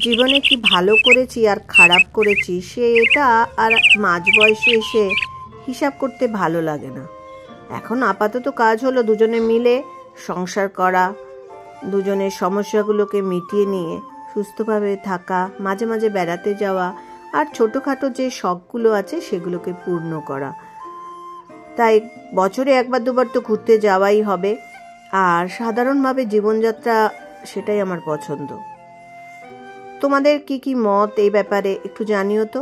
জীবনে কি ভালো করেছি আর খারাপ করেছি সেটা আর মাঝ বয়সে এসে হিসাব করতে ভালো লাগে না। এখন আপাতত কাজ হলো দুজনে মিলে সংসার করা, দুজনের সমস্যাগুলোকে মিটিয়ে নিয়ে সুস্থভাবে থাকা, মাঝে মাঝে বেড়াতে যাওয়া আর ছোটোখাটো যে শখগুলো আছে সেগুলোকে পূর্ণ করা। তাই বছরে একবার দুবার তো ঘুরতে যাওয়াই হবে। আর সাধারণভাবে জীবনযাত্রা সেটাই আমার পছন্দ। তোমাদের কি কি মত এই ব্যাপারে একটু জানিও তো।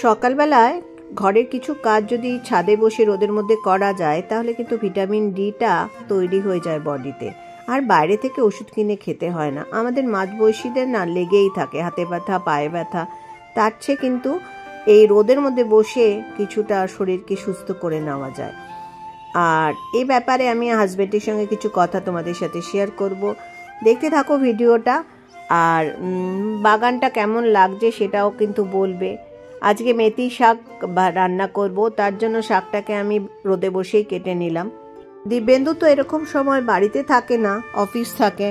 সকালবেলায় ঘরের কিছু কাজ যদি ছাদে বসে রোদের মধ্যে করা যায় তাহলে কিন্তু ভিটামিন ডিটা তৈরি হয়ে যায় বডিতে, আর বাইরে থেকে ওষুধ কিনে খেতে হয় না। আমাদের মাঝবয়সীদের না লেগেই থাকে হাতে ব্যথা, পায়ে ব্যথা, তার চেয়ে কিন্তু এই রোদের মধ্যে বসে কিছুটা শরীরকে সুস্থ করে নেওয়া যায়। আর এই ব্যাপারে আমি হাজব্যান্ডের সঙ্গে কিছু কথা তোমাদের সাথে শেয়ার করব, দেখতে থাকো ভিডিওটা। আর বাগানটা কেমন লাগছে সেটাও কিন্তু বলবে। আজকে মেথি শাক রান্না করব, তার জন্য শাকটাকে আমি রোদে বসেই কেটে নিলাম। দিব্যেন্দু তো এরকম সময় বাড়িতে থাকে না, অফিস থাকে।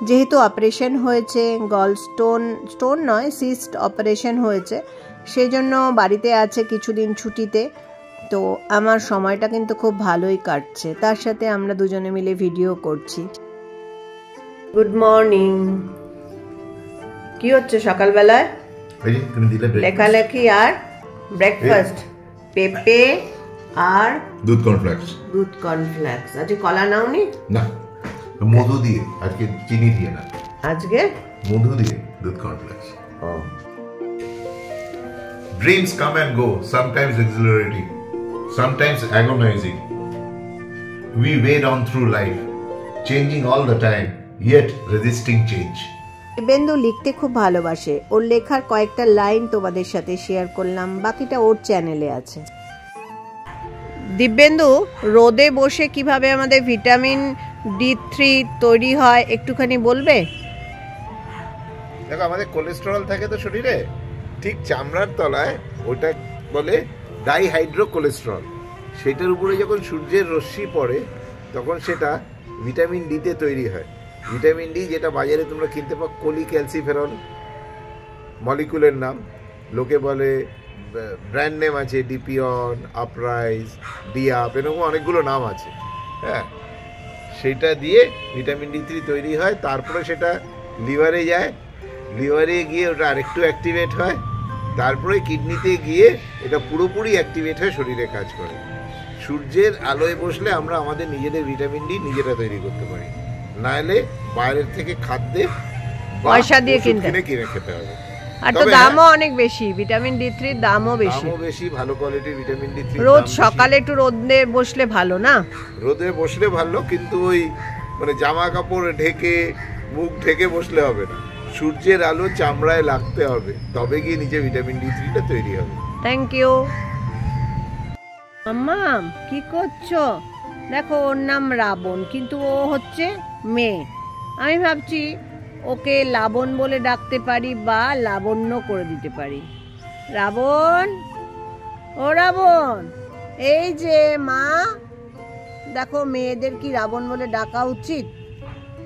যেহেতু অপারেশন হয়েছে, স্টোন নয় সিস্ট অপারেশন হয়েছে, সেই জন্য বাড়িতে আছে কিছুদিন ছুটিতে। তো আমার সময়টা কিন্তু খুব ভালোই কাটছে, তার সাথে আমরা দুজনে মিলে ভিডিও করছি। Good morning. কি হচ্ছে সকালবেলায়? লেখালেখি আর ব্রেকফাস্ট, পেঁপে আর দুধ কর্নফ্লেক্স। আজকে কলা নাওনি? না, মধু দিয়ে, আজকে চিনি দিয়ে না, আজকে মধু দিয়ে দুধ cornflakes. Dreams come and go, sometimes exhilarating, sometimes agonizing. We wade on through life, changing all the time, yet resisting change. Dibyendu লিখতে খুব ভালোবাসে, ওর লেখার কয়েকটা লাইন তোমাদের সাথে শেয়ার করলাম, বাকিটা ওর চ্যানেলে আছে। দিব্যেন্দু, রোদে বসে কিভাবে আমাদের ভিটামিন D3 তৈরি হয় একটুখানি বলবে? দেখো, আমাদের কোলেস্টেরল থাকে তো শরীরে, ঠিক চামড়ার তলায়, ওটা বলে ডাইহাইড্রো কোলেস্টেরল। সেটার উপরে যখন সূর্যের রশ্মি পড়ে তখন সেটা ভিটামিন ডিতে তৈরি হয়। ভিটামিন ডি যেটা বাজারে তোমরা কিনতে পাও কোলিক্যালসিফেরল মলিকুলের নাম, লোকে বলে ব্র্যান্ড নেম আছে, ডিপিয়ন, আপরাইজ, ডিআপ, এরকম অনেকগুলো নাম আছে। হ্যাঁ, সেটা দিয়ে ভিটামিন D3 তৈরি হয়। তারপরে সেটা লিভারে যায়, লিভারে গিয়ে ওটা আরেকটু অ্যাক্টিভেট হয়, তারপরে কিডনিতে গিয়ে এটা পুরোপুরি অ্যাক্টিভেট হয়ে শরীরে কাজ করে। সূর্যের আলোয় বসলে আমরা আমাদের নিজেদের ভিটামিন ডি নিজেরা তৈরি করতে পারি, নাহলে বাইরের থেকে খাদ্যে পয়সা দিয়ে কিনে খেতে হবে। আর তো দামও অনেক বেশি, ভিটামিন D3 দামও বেশি। ভালো কোয়ালিটির ভিটামিন D3 রোজ সকালে একটু রোদে বসলে ভালো না? রোদে বসলে ভালো, কিন্তু ওই মানে জামা কাপড় ঢেকে, মুখ ঢেকে বসলে হবে না। সূর্যের আলো চামড়ায় লাগতে হবে, তবে গিয়ে নিচে ভিটামিন D3টা তৈরি হবে। Thank you. আম্মা কি করছো? দেখো, ওর নাম রাবণ, কিন্তু ও হচ্ছে মেয়ে। আমি ভাবছি ওকে লাবণ বলে ডাকতে পারি বা লাবণ্য করে দিতে পারি। রাবণ, ও রাবণ, এই যে মা, দেখো মেয়েদের কি রাবণ বলে ডাকা উচিত,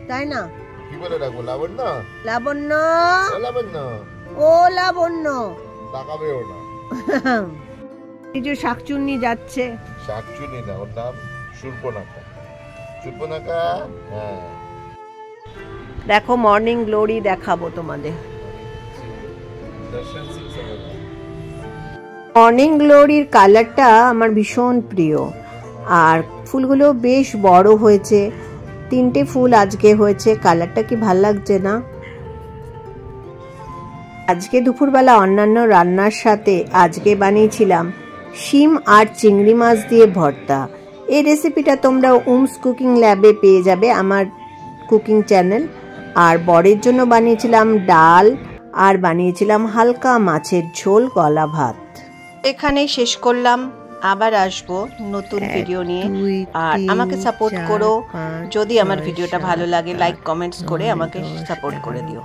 তাই না? কি বলে ডাকবো? লাবণ্য, লাবণ্য, লাবণ্য, ও লাবণ্য, ডাকাবেও না। এই যে শাকচুন্নি যাচ্ছে। শাকচুন্নি না, ওর নাম শূর্পণখা। শূর্পণখা। হ্যাঁ, দেখো মর্নিং গ্লোরি দেখাবো তোমাদের। মর্নিং গ্লোরির কালারটা আমার ভীষণ প্রিয়, আর ফুলগুলো বেশ বড় হয়েছে। 3টে ফুল আজকে হয়েছে, কালারটা কি ভাল লাগছে না? আজকে দুপুরবেলা অন্যান্য রান্নার সাথে আজকে বানিয়েছিলাম শিম আর চিংড়ি মাছ দিয়ে ভর্তা। এই রেসিপিটা তোমরা উমস কুকিং ল্যাবে পেয়ে যাবে, আমার কুকিং চ্যানেল। আর বরের জন্য বানিয়েছিলাম ডাল, আর বানিয়েছিলাম হালকা মাছের ঝোল, গলা ভাত। এখানেই শেষ করলাম, আবার আসবো নতুন ভিডিও নিয়ে। আর আমাকে সাপোর্ট করো, যদি আমার ভিডিওটা ভালো লাগে লাইক কমেন্টস করে আমাকে সাপোর্ট করে দিও।